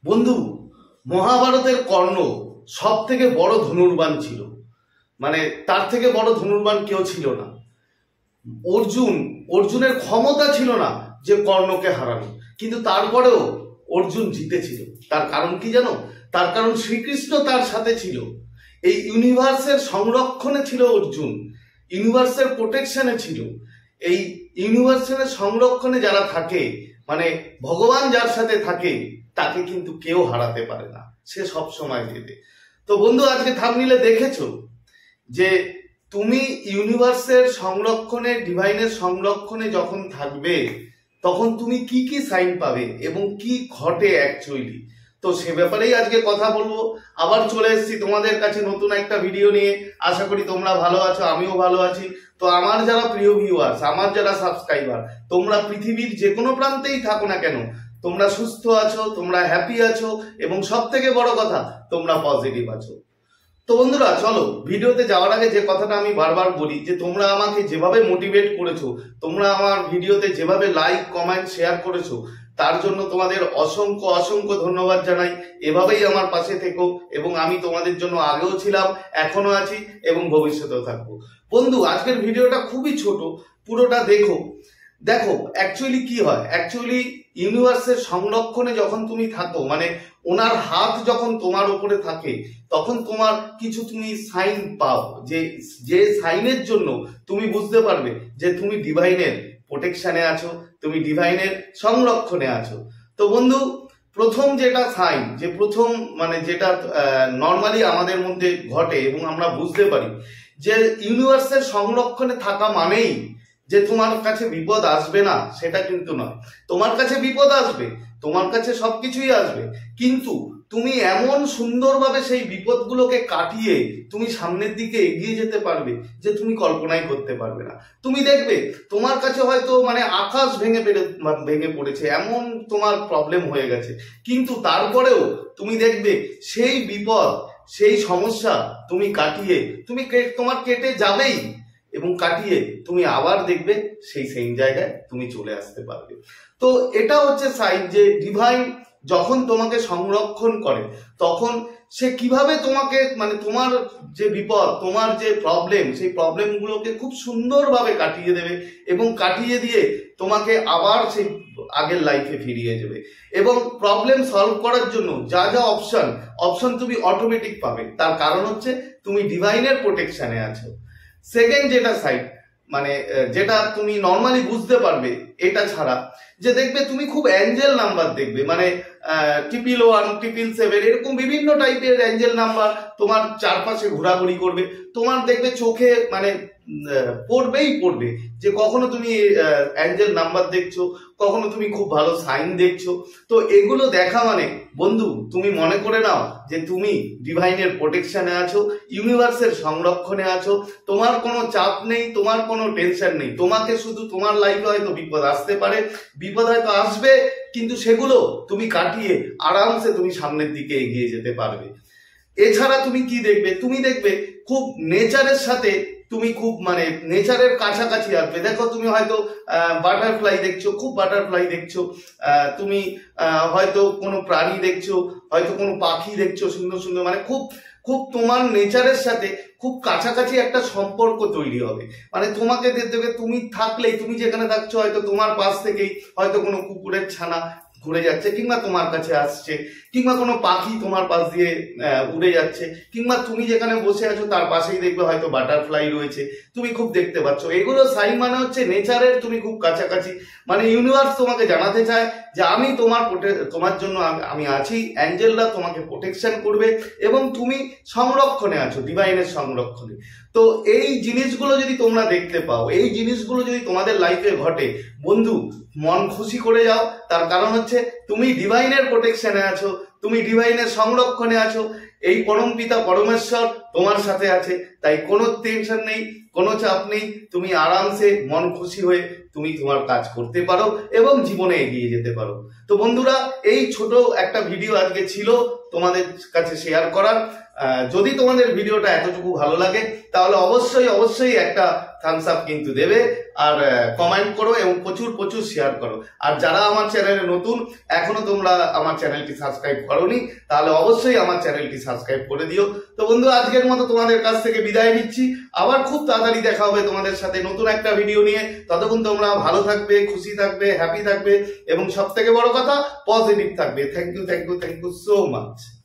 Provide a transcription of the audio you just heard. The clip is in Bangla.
বন্ধু, মহাভারতের কর্ণ সব থেকে বড় ধনুর্বান ছিল। মানে তার থেকে বড় ধনুর্বান কেউ ছিল না। অর্জুনের ক্ষমতা ছিল না যে কর্ণকে হারানো, কিন্তু তারপরেও অর্জুন জিতেছিল। তার কারণ কি জানো? তার কারণ শ্রীকৃষ্ণ তার সাথে ছিল। এই ইউনিভার্সের সংরক্ষণে ছিল অর্জুন, ইউনিভার্সের প্রোটেকশনে ছিল। এই ইউনিভার্সের সংরক্ষণে যারা থাকে, মানে ভগবান যার সাথে থাকে, তাকে কিন্তু কেউ হারাতে পারে না, সে সব সময় জেতে। তো বন্ধু, আজকে থাম্বনেইলে দেখেছো যে তুমি ইউনিভার্সের সংরক্ষণে, ডিভাইনের সংরক্ষণে যখন থাকবে, তখন তুমি কি কি সাইন পাবে এবং কি ঘটে অ্যাকচুয়ালি। তো সে ব্যাপারেই আজকে কথা বলবো। আবার চলে এসেছি তোমাদের কাছে নতুন একটা ভিডিও নিয়ে। আশা করি তোমরা ভালো আছো, আমিও ভালো আছি। তো আমার যারা প্রিয় ভিউয়ার্স, আমার যারা সাবস্ক্রাইবার, তোমরা পৃথিবীর যে কোনো প্রান্তেই থাকো না কেন, তোমরা সুস্থ আছো, তোমরা হ্যাপি আছো, এবং সব থেকে বড় কথা, তোমরা পজিটিভ আছো। তো বন্ধুরা, চলো ভিডিওতে যাওয়ার আগে যে কথাটা আমি বারবার বলি, যে তোমরা আমাকে যেভাবে মোটিভেট করেছো, তোমরা আমার ভিডিওতে যেভাবে লাইক, কমেন্ট, শেয়ার করেছো, তার জন্য তোমাদের অসংখ্য অসংখ্য ধন্যবাদ জানাই। এভাবেই আমার পাশে থেকো, এবং আমি তোমাদের জন্য আগেও ছিলাম, এখনো আছি, এবং ভবিষ্যতেও থাকবো। বন্ধু, আজকের ভিডিওটা খুবই ছোট, পুরোটা দেখো। দেখো অ্যাকচুয়ালি কি হয়। অ্যাকচুয়ালি ইউনিভার্সের সংরক্ষণে যখন তুমি থাকো, মানে ওনার হাত যখন তোমার উপরে থাকে, তখন তোমার কিছু তুমি সাইন পাও, যে সাইনের জন্য তুমি বুঝতে পারবে যে তুমি ডিভাইনের প্রোটেকশনে আছো, তুমি ডিভাইনের সংরক্ষণে আছো। তো বন্ধু, প্রথম যেটা সাইন, যে প্রথম মানে যেটা নর্মালি আমাদের মধ্যে ঘটে এবং আমরা বুঝতে পারি, যে ইউনিভার্সের সংরক্ষণে থাকা মানেই যে তোমার কাছে বিপদ আসবে না, সেটা কিন্তু নয়। তোমার কাছে বিপদ আসবে, তোমার কাছে সবকিছুই আসবে, কিন্তু তুমি এমন সুন্দরভাবে সেই বিপদগুলোকে কাটিয়ে তুমি সামনের দিকে এগিয়ে যেতে পারবে যে তুমি কল্পনাই করতে পারবে না। তুমি দেখবে তোমার কাছে হয়তো মানে আকাশ ভেঙে পড়েছে, এমন তোমার প্রবলেম হয়ে গেছে, কিন্তু তারপরেও তুমি দেখবে সেই বিপদ, সেই সমস্যা তুমি কাটিয়ে তোমার কেটে যাবেই, এবং কাটিয়ে তুমি আবার দেখবে সেই সেম জায়গায় তুমি চলে আসতে পারবে। তো এটা হচ্ছে সাইন যে ডিভাইন যখন তোমাকে সংরক্ষণ করে, তখন সে কিভাবে তোমাকে, মানে তোমার যে বিপদ, তোমার যে প্রবলেম, সেই প্রবলেমগুলোকে খুব সুন্দরভাবে কাটিয়ে দেবে, এবং কাটিয়ে দিয়ে তোমাকে আবার সেই আগের লাইফে ফিরিয়ে যাবে। এবং প্রবলেম সলভ করার জন্য যা যা অপশন তুমি অটোমেটিক পাবে, তার কারণ হচ্ছে তুমি ডিভাইনের প্রোটেকশনে আছো। সেকেন্ড যেটা সাইড, মানে যেটা তুমি নর্মালি বুঝতে পারবে এটা ছাড়া, যে দেখবে তুমি খুব অ্যাঞ্জেল নাম্বার দেখবে, মানে 111, 777, এরকম বিভিন্ন টাইপের অ্যাঞ্জেল নাম্বার তোমার চারপাশে ঘোরাঘুরি করবে। তোমার দেখবে চোখে মানে পড়বে যে কখনো তুমি অ্যাঞ্জেল নাম্বার দেখছো, কখনো তুমি খুব ভালো সাইন দেখছো। তো এগুলো দেখা মানে বন্ধু, তুমি মনে করে নাও যে তুমি ডিভাইনের প্রোটেকশনে আছো, ইউনিভার্সের সংরক্ষণে আছো। তোমার কোনো চাপ নেই, তোমার কোনো টেনশন নেই। তোমাকে শুধু, তোমার লাইফে হয়তো বিপদ আসতে পারে, বিপদ হয়তো আসবে, কিন্তু সেগুলো তুমি কাটিয়ে আরামসে তুমি সামনের দিকে এগিয়ে যেতে পারবে। এছাড়া তুমি কি দেখবে? তুমি দেখবে খুব নেচারের সাথে তুমি খুব, মানে নেচারের কাছাকাছি আসবে। দেখো তুমি হয়তো বাটারফ্লাই দেখছো, খুব বাটারফ্লাই দেখছো, তুমি হয়তো কোনো প্রাণী দেখছো, হয়তো কোনো পাখি দেখছো সুন্দর সুন্দর, মানে খুব খুব তোমার নেচারের সাথে খুব কাছাকাছি একটা সম্পর্ক তৈরি হবে। মানে তোমাকে দেখবে, তুমি থাকলেই, তুমি যেখানে থাকছো, হয়তো তোমার পাশ থেকেই হয়তো কোনো কুকুরের ছানা ঘুরে যাচ্ছে, কিংবা তোমার কাছে আসছে, কিংবা কোনো পাখি তোমার পাশ দিয়ে উড়ে যাচ্ছে, কিংবা তুমি যেখানে বসে আছো তার পাশেই দেখবে হয়তো বাটারফ্লাই রয়েছে, তুমি খুব দেখতে পাচ্ছ। এগুলো সাইন, মানে হচ্ছে নেচারের তুমি খুব কাছাকাছি। মানে ইউনিভার্স তোমাকে জানাতে চায় যে আমি তোমার জন্য আমি আছি, অ্যাঞ্জেলরা তোমাকে প্রোটেকশন করবে, এবং তুমি সংরক্ষণে আছো, ডিভাইনের সংরক্ষণে। তো এই জিনিসগুলো যদি তোমরা দেখতে পাও, এই জিনিসগুলো যদি তোমাদের লাইফে ঘটে, বন্ধু মন খুশি করে যাও। তার কারণ হচ্ছে তুমি ডিভাইনের প্রোটেকশনে আছো, তুমি ডিভাইনের সংরক্ষণে আছো। এই পরম পিতা পরমেশ্বর তোমার সাথে আছে, তাই কোনো টেনশন নেই, কোনো চাপ নেই। তুমি আরামসে মন খুশি হয়ে তুমি তোমার কাজ করতে পারো এবং জীবনে এগিয়ে যেতে পারো। তো বন্ধুরা, এই ছোট একটা ভিডিও আজকে ছিল তোমাদের কাছে শেয়ার করার। যদি তোমাদের ভিডিওটা এতটুকু ভালো লাগে, তাহলে অবশ্যই একটা থামস আপ কিন্তু দেবে, আর কমেন্ট করো এবং প্রচুর প্রচুর শেয়ার করো। আর যারা আমার চ্যানেলে নতুন, এখনো তোমরা আমার চ্যানেলটি সাবস্ক্রাইব করোনি, তাহলে অবশ্যই আমার চ্যানেলটি সাবস্ক্রাইব করে দিও। তো বন্ধু, আজকের মতো তোমাদের কাছ থেকে বিদায় নিচ্ছি। আবার খুব তাড়াতাড়ি দেখা হবে তোমাদের সাথে নতুন একটা ভিডিও নিয়ে। ততক্ষণ তোমরা ভালো থাকবে, খুশি থাকবে, হ্যাপি থাকবে এবং সব থেকে বড় কথা পজিটিভ থাকবে। Thank you so much.